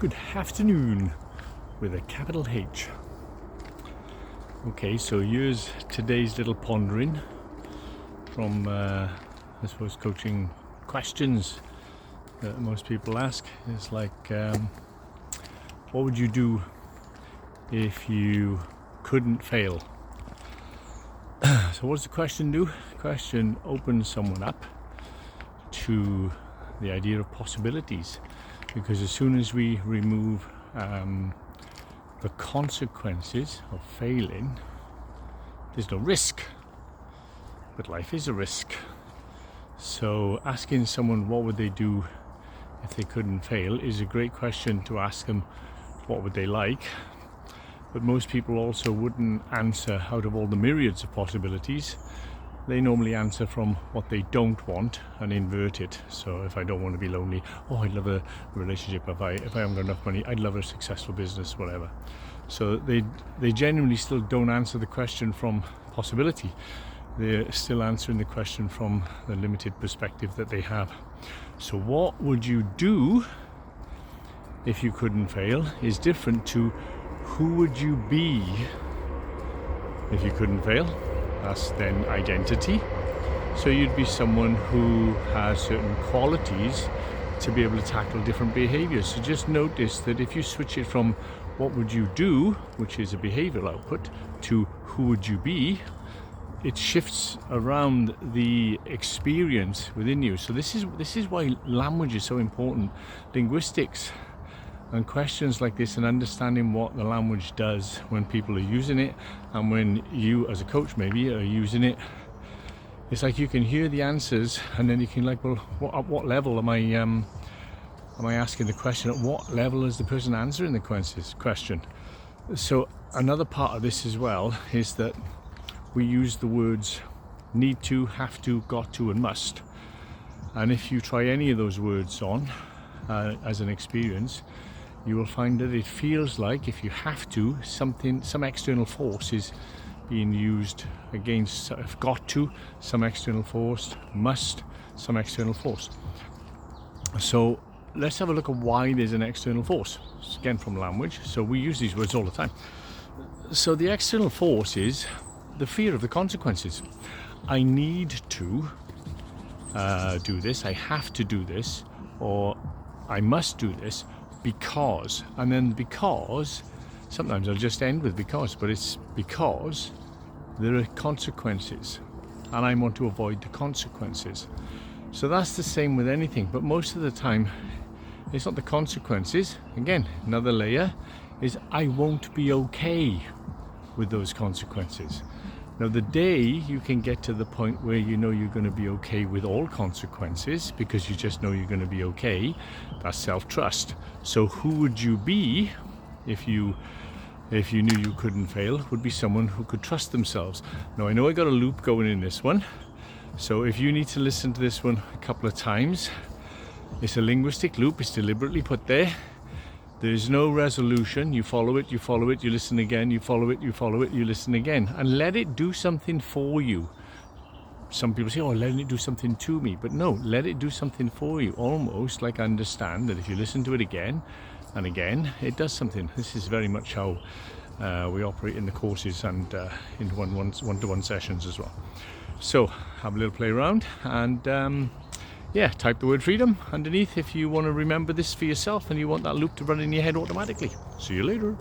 Good afternoon with a capital H. Okay, so here's today's little pondering from, I suppose, coaching questions that most people ask. It's like, what would you do if you couldn't fail? So what does the question do? The question opens someone up to the idea of possibilities, because as soon as we remove the consequences of failing, there's no risk. But life is a risk. So asking someone what would they do if they couldn't fail is a great question to ask them. What would they like? But most people also wouldn't answer out of all the myriads of possibilities. They normally answer from what they don't want and invert it. So if I don't want to be lonely, I'd love a relationship. If I haven't got enough money, I'd love a successful business, whatever. So they genuinely still don't answer the question from possibility. They're still answering the question from the limited perspective that they have. So what would you do if you couldn't fail is different to who would you be if you couldn't fail. That's then identity. So you'd be someone who has certain qualities to be able to tackle different behaviors. So just notice that if you switch it from what would you do, which is a behavioral output, to who would you be, it shifts around the experience within you. So this is why language is so important. Linguistics and questions like this, and understanding what the language does when people are using it, and when you as a coach maybe are using it, it's like you can hear the answers, and then you can at what level am I asking the question? At what level is the person answering the question? So another part of this as well is that we use the words need to, have to, got to, and must. And if you try any of those words on as an experience, you will find that it feels like if you have to, some external force is being used against. If got to, some external force, must, some external force. So let's have a look at why there's an external force. It's again from language, so we use these words all the time. So the external force is the fear of the consequences. I need to do this, I have to do this, or I must do this because, and then because, sometimes I'll just end with because, but it's because there are consequences and I want to avoid the consequences. So that's the same with anything, but most of the time it's not the consequences. Again, another layer is I won't be okay with those consequences. Now, the day you can get to the point where you know you're going to be okay with all consequences because you just know you're going to be okay, that's self-trust. So who would you be if you knew you couldn't fail? Would be someone who could trust themselves. Now, I know I got a loop going in this one, so if you need to listen to this one a couple of times, it's a linguistic loop. It's deliberately put there. There's no resolution. You follow it, you listen again, you follow it, you listen again, and let it do something for you. Some people say, letting it do something to me, but no, let it do something for you. Almost like understand that if you listen to it again and again, it does something. This is very much how we operate in the courses and in one-to-one sessions as well. So have a little play around and type the word freedom underneath if you want to remember this for yourself and you want that loop to run in your head automatically. See you later.